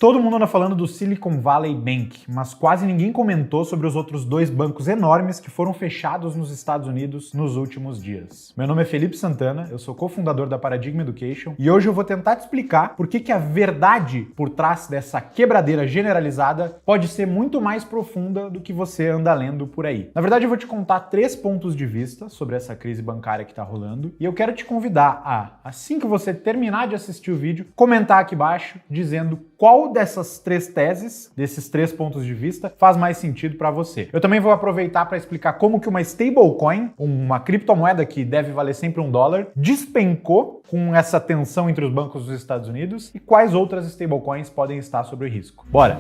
Todo mundo anda falando do Silicon Valley Bank, mas quase ninguém comentou sobre os outros dois bancos enormes que foram fechados nos Estados Unidos nos últimos dias. Meu nome é Felipe Santana, eu sou cofundador da Paradigm Education e hoje eu vou tentar te explicar por que a verdade por trás dessa quebradeira generalizada pode ser muito mais profunda do que você anda lendo por aí. Na verdade, eu vou te contar 3 pontos de vista sobre essa crise bancária que está rolando e eu quero te convidar a, assim que você terminar de assistir o vídeo, comentar aqui embaixo dizendo qual dessas 3 teses, desses 3 pontos de vista, faz mais sentido para você. Eu também vou aproveitar para explicar como que uma stablecoin, uma criptomoeda que deve valer sempre $1, despencou com essa tensão entre os bancos dos Estados Unidos e quais outras stablecoins podem estar sob risco. Bora!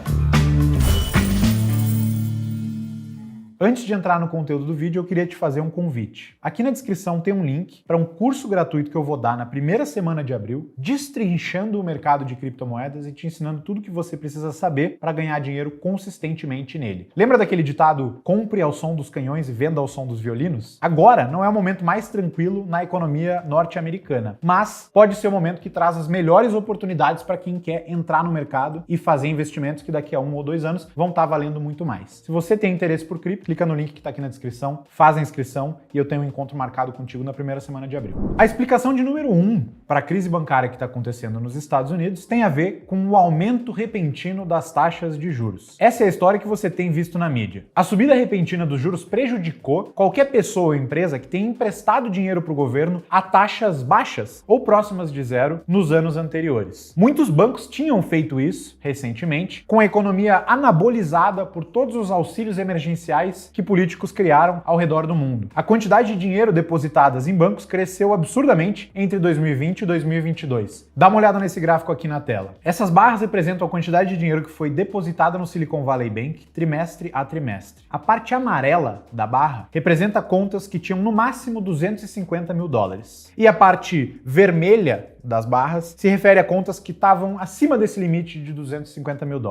Antes de entrar no conteúdo do vídeo, eu queria te fazer um convite. Aqui na descrição tem um link para um curso gratuito que eu vou dar na primeira semana de abril, destrinchando o mercado de criptomoedas e te ensinando tudo o que você precisa saber para ganhar dinheiro consistentemente nele. Lembra daquele ditado, compre ao som dos canhões e venda ao som dos violinos? Agora não é o momento mais tranquilo na economia norte-americana, mas pode ser o momento que traz as melhores oportunidades para quem quer entrar no mercado e fazer investimentos que daqui a 1 ou 2 anos vão estar valendo muito mais. Se você tem interesse por cripto, clica no link que está aqui na descrição, faz a inscrição e eu tenho um encontro marcado contigo na primeira semana de abril. A explicação de número 1 para a crise bancária que está acontecendo nos Estados Unidos tem a ver com o aumento repentino das taxas de juros. Essa é a história que você tem visto na mídia. A subida repentina dos juros prejudicou qualquer pessoa ou empresa que tenha emprestado dinheiro para o governo a taxas baixas ou próximas de zero nos anos anteriores. Muitos bancos tinham feito isso recentemente, com a economia anabolizada por todos os auxílios emergenciais que políticos criaram ao redor do mundo. A quantidade de dinheiro depositadas em bancos cresceu absurdamente entre 2020 e 2022. Dá uma olhada nesse gráfico aqui na tela. Essas barras representam a quantidade de dinheiro que foi depositada no Silicon Valley Bank trimestre a trimestre. A parte amarela da barra representa contas que tinham no máximo $250 mil. E a parte vermelha das barras se refere a contas que estavam acima desse limite de $250 mil.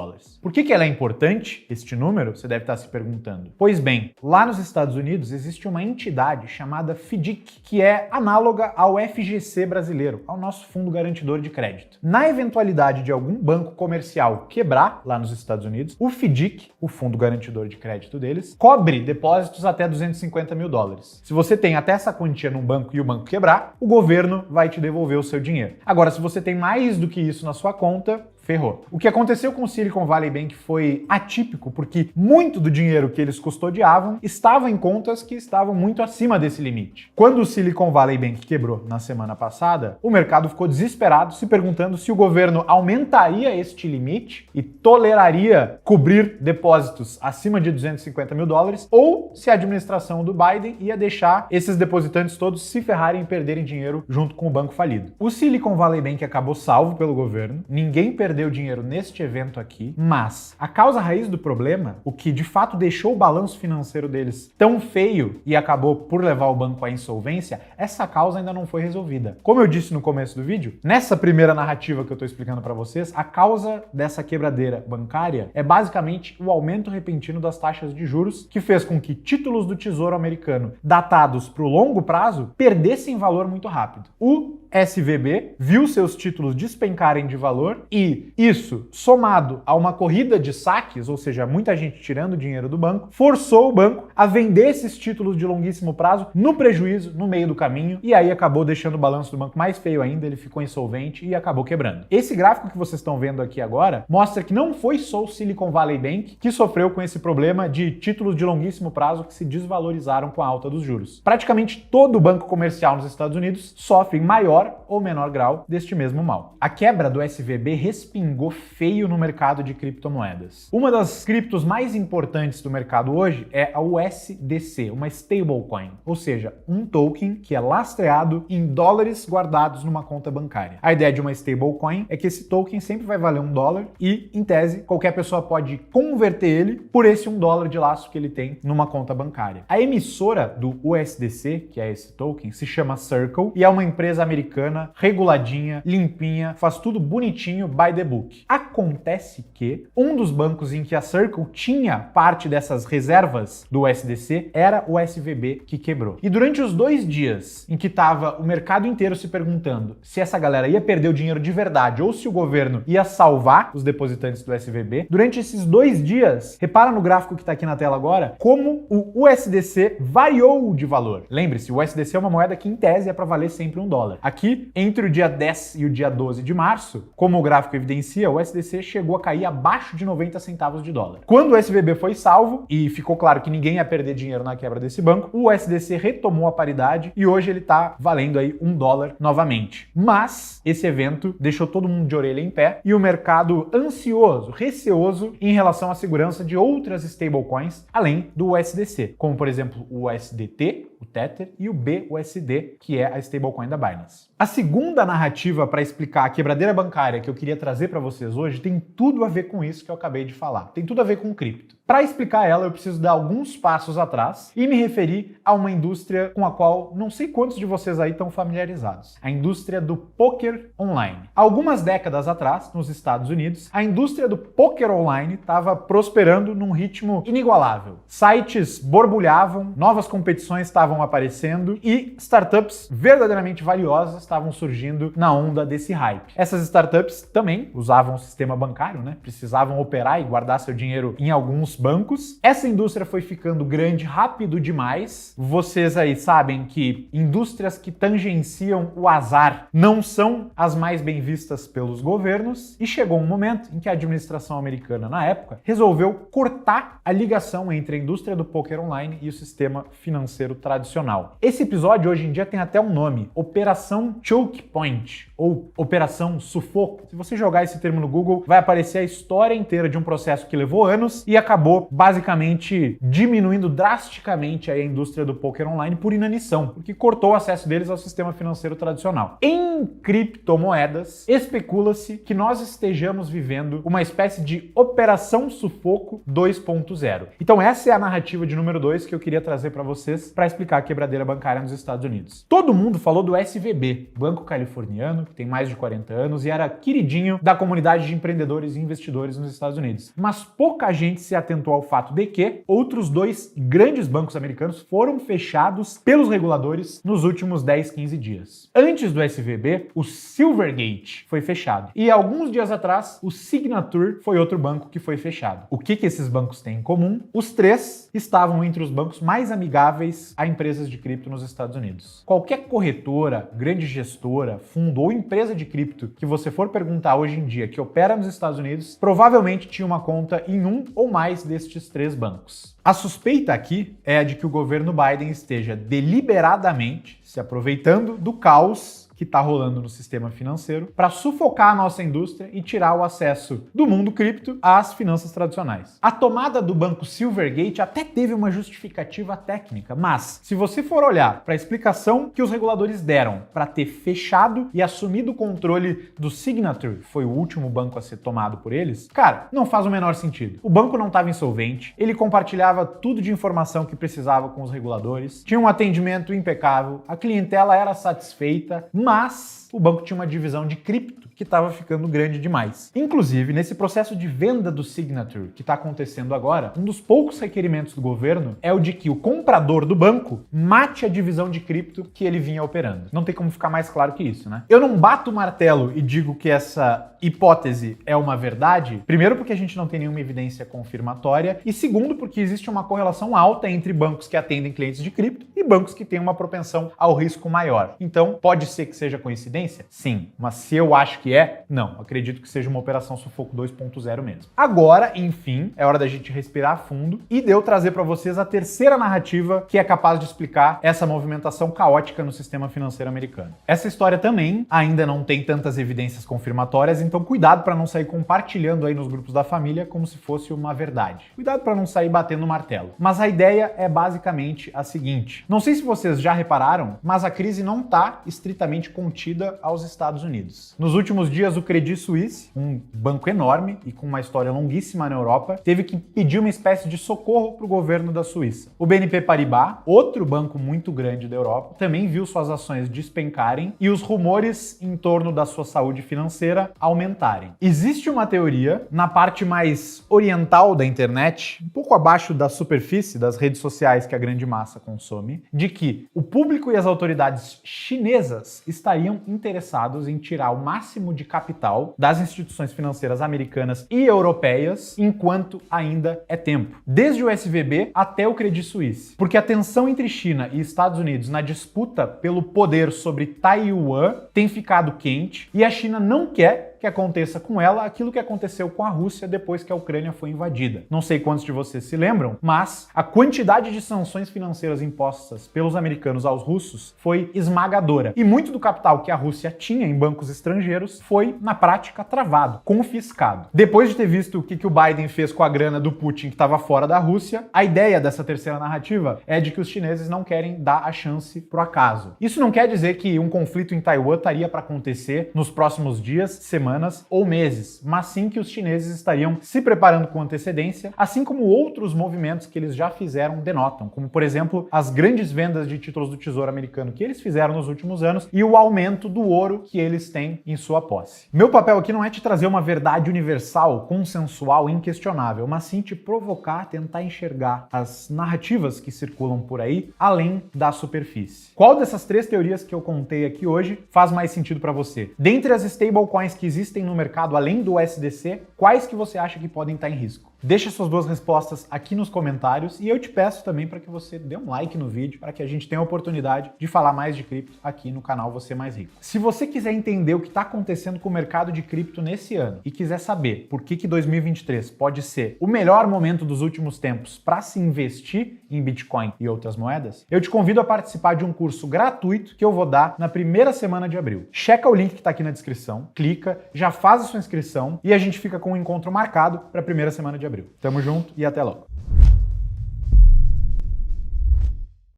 Por que ela é importante, este número? Você deve estar se perguntando. Pois bem, lá nos Estados Unidos existe uma entidade chamada FDIC, que é análoga ao FGC brasileiro, ao nosso Fundo Garantidor de Crédito. Na eventualidade de algum banco comercial quebrar lá nos Estados Unidos, o FDIC, o Fundo Garantidor de Crédito deles, cobre depósitos até $250 mil. Se você tem até essa quantia num banco e o banco quebrar, o governo vai te devolver o seu dinheiro. Agora, se você tem mais do que isso na sua conta, ferrou. O que aconteceu com o Silicon Valley Bank foi atípico, porque muito do dinheiro que eles custodiavam estava em contas que estavam muito acima desse limite. Quando o Silicon Valley Bank quebrou na semana passada, o mercado ficou desesperado, se perguntando se o governo aumentaria este limite e toleraria cobrir depósitos acima de $250 mil ou se a administração do Biden ia deixar esses depositantes todos se ferrarem e perderem dinheiro junto com o banco falido. O Silicon Valley Bank acabou salvo pelo governo, ninguém perdeu dinheiro neste evento aqui, mas a causa raiz do problema, o que de fato deixou o balanço financeiro deles tão feio e acabou por levar o banco à insolvência, essa causa ainda não foi resolvida. Como eu disse no começo do vídeo, nessa primeira narrativa que eu estou explicando para vocês, a causa dessa quebradeira bancária é basicamente o aumento repentino das taxas de juros, que fez com que títulos do Tesouro americano datados para o longo prazo perdessem valor muito rápido. O SVB viu seus títulos despencarem de valor e isso, somado a uma corrida de saques, ou seja, muita gente tirando dinheiro do banco, forçou o banco a vender esses títulos de longuíssimo prazo no prejuízo, no meio do caminho, e aí acabou deixando o balanço do banco mais feio ainda, ele ficou insolvente e acabou quebrando. Esse gráfico que vocês estão vendo aqui agora mostra que não foi só o Silicon Valley Bank que sofreu com esse problema de títulos de longuíssimo prazo que se desvalorizaram com a alta dos juros. Praticamente todo banco comercial nos Estados Unidos sofre em maior ou menor grau deste mesmo mal. A quebra do SVB respingou feio no mercado de criptomoedas. Uma das criptos mais importantes do mercado hoje é a USDC, uma stablecoin, ou seja, um token que é lastreado em dólares guardados numa conta bancária. A ideia de uma stablecoin é que esse token sempre vai valer $1 e, em tese, qualquer pessoa pode converter ele por esse $1 de laço que ele tem numa conta bancária. A emissora do USDC, que é esse token, se chama Circle e é uma empresa americana americana, reguladinha, limpinha, faz tudo bonitinho, by the book. Acontece que um dos bancos em que a Circle tinha parte dessas reservas do USDC era o SVB, que quebrou. E durante os 2 dias em que estava o mercado inteiro se perguntando se essa galera ia perder o dinheiro de verdade ou se o governo ia salvar os depositantes do SVB, durante esses 2 dias, repara no gráfico que está aqui na tela agora, como o USDC variou de valor. Lembre-se, o USDC é uma moeda que em tese é para valer sempre $1. Aqui, entre o dia 10 e o dia 12 de março, como o gráfico evidencia, o USDC chegou a cair abaixo de 90 centavos de dólar. Quando o SVB foi salvo e ficou claro que ninguém ia perder dinheiro na quebra desse banco, o USDC retomou a paridade e hoje ele está valendo aí $1 novamente. Mas esse evento deixou todo mundo de orelha em pé e o mercado ansioso, receoso em relação à segurança de outras stablecoins além do USDC, como por exemplo o USDT, o Tether e o BUSD, que é a stablecoin da Binance. A segunda narrativa para explicar a quebradeira bancária que eu queria trazer para vocês hoje tem tudo a ver com isso que eu acabei de falar. Tem tudo a ver com cripto. Para explicar ela, eu preciso dar alguns passos atrás e me referir a uma indústria com a qual não sei quantos de vocês aí estão familiarizados. A indústria do poker online. Algumas décadas atrás, nos Estados Unidos, a indústria do poker online estava prosperando num ritmo inigualável. Sites borbulhavam, novas competições estavam aparecendo e startups verdadeiramente valiosas estavam surgindo na onda desse hype. Essas startups também usavam o sistema bancário, né? Precisavam operar e guardar seu dinheiro em alguns bancos. Essa indústria foi ficando grande rápido demais. Vocês aí sabem que indústrias que tangenciam o azar não são as mais bem vistas pelos governos e chegou um momento em que a administração americana, na época, resolveu cortar a ligação entre a indústria do poker online e o sistema financeiro tradicional. Esse episódio hoje em dia tem até um nome, Operação Choke Point, ou Operação Sufoco. Se você jogar esse termo no Google, vai aparecer a história inteira de um processo que levou anos e acabou basicamente diminuindo drasticamente a indústria do poker online por inanição, porque cortou o acesso deles ao sistema financeiro tradicional. Em criptomoedas, especula-se que nós estejamos vivendo uma espécie de Operação Sufoco 2.0. Então essa é a narrativa de número 2 que eu queria trazer para vocês para explicar a quebradeira bancária nos Estados Unidos. Todo mundo falou do SVB, banco californiano, que tem mais de 40 anos e era queridinho da comunidade de empreendedores e investidores nos Estados Unidos. Mas pouca gente se atentou ao fato de que outros 2 grandes bancos americanos foram fechados pelos reguladores nos últimos 10, 15 dias. Antes do SVB, o Silvergate foi fechado. E alguns dias atrás, o Signature foi outro banco que foi fechado. O que esses bancos têm em comum? Os 3 estavam entre os bancos mais amigáveis a empresas de cripto nos Estados Unidos. Qualquer corretora, grande gestora, fundo ou empresa de cripto que você for perguntar hoje em dia que opera nos Estados Unidos, provavelmente tinha uma conta em um ou mais destes 3 bancos. A suspeita aqui é a de que o governo Biden esteja deliberadamente se aproveitando do caos que está rolando no sistema financeiro para sufocar a nossa indústria e tirar o acesso do mundo cripto às finanças tradicionais. A tomada do banco Silvergate até teve uma justificativa técnica, mas se você for olhar para a explicação que os reguladores deram para ter fechado e assumido o controle do Signature, foi o último banco a ser tomado por eles, cara, não faz o menor sentido. O banco não estava insolvente, ele compartilhava tudo de informação que precisava com os reguladores, tinha um atendimento impecável, a clientela era satisfeita, mas o banco tinha uma divisão de cripto que estava ficando grande demais. Inclusive, nesse processo de venda do Signature que está acontecendo agora, um dos poucos requerimentos do governo é o de que o comprador do banco mate a divisão de cripto que ele vinha operando. Não tem como ficar mais claro que isso, né? Eu não bato o martelo e digo que essa hipótese é uma verdade, primeiro porque a gente não tem nenhuma evidência confirmatória e segundo porque existe uma correlação alta entre bancos que atendem clientes de cripto e bancos que têm uma propensão ao risco maior. Então, pode ser que seja coincidência? Sim. Mas se eu acho que é, não. Acredito que seja uma operação Sufoco 2.0 mesmo. Agora, enfim, é hora da gente respirar fundo e de eu trazer para vocês a terceira narrativa que é capaz de explicar essa movimentação caótica no sistema financeiro americano. Essa história também ainda não tem tantas evidências confirmatórias, então cuidado para não sair compartilhando aí nos grupos da família como se fosse uma verdade. Cuidado para não sair batendo o martelo. Mas a ideia é basicamente a seguinte: Não sei se vocês já repararam, mas a crise não está estritamente contida aos Estados Unidos. Nos últimos dias, o Credit Suisse, um banco enorme e com uma história longuíssima na Europa, teve que pedir uma espécie de socorro para o governo da Suíça. O BNP Paribas, outro banco muito grande da Europa, também viu suas ações despencarem e os rumores em torno da sua saúde financeira aumentarem. Existe uma teoria na parte mais oriental da internet, um pouco abaixo da superfície das redes sociais que a grande massa consome, de que o público e as autoridades chinesas estariam interessados em tirar o máximo de capital das instituições financeiras americanas e europeias enquanto ainda é tempo. Desde o SVB até o Credit Suisse. Porque a tensão entre China e Estados Unidos na disputa pelo poder sobre Taiwan tem ficado quente e a China não quer que aconteça com ela aquilo que aconteceu com a Rússia depois que a Ucrânia foi invadida. Não sei quantos de vocês se lembram, mas a quantidade de sanções financeiras impostas pelos americanos aos russos foi esmagadora. E muito do capital que a Rússia tinha em bancos estrangeiros foi, na prática, travado, confiscado. Depois de ter visto o que o Biden fez com a grana do Putin que estava fora da Rússia, a ideia dessa terceira narrativa é de que os chineses não querem dar a chance pro acaso. Isso não quer dizer que um conflito em Taiwan estaria para acontecer nos próximos dias, semanas ou meses, mas sim que os chineses estariam se preparando com antecedência, assim como outros movimentos que eles já fizeram denotam, como por exemplo as grandes vendas de títulos do Tesouro americano que eles fizeram nos últimos anos e o aumento do ouro que eles têm em sua posse. Meu papel aqui não é te trazer uma verdade universal, consensual, inquestionável, mas sim te provocar a tentar enxergar as narrativas que circulam por aí além da superfície. Qual dessas três teorias que eu contei aqui hoje faz mais sentido para você? Dentre as stablecoins que existem no mercado além do USDC, quais que você acha que podem estar em risco? Deixa suas duas respostas aqui nos comentários e eu te peço também para que você dê um like no vídeo para que a gente tenha a oportunidade de falar mais de cripto aqui no canal Você Mais Rico. Se você quiser entender o que está acontecendo com o mercado de cripto nesse ano e quiser saber por que 2023 pode ser o melhor momento dos últimos tempos para se investir em Bitcoin e outras moedas, eu te convido a participar de um curso gratuito que eu vou dar na primeira semana de abril. Checa o link que está aqui na descrição, clica, já faz a sua inscrição e a gente fica com um encontro marcado para a primeira semana de abril. Tamo junto e até logo!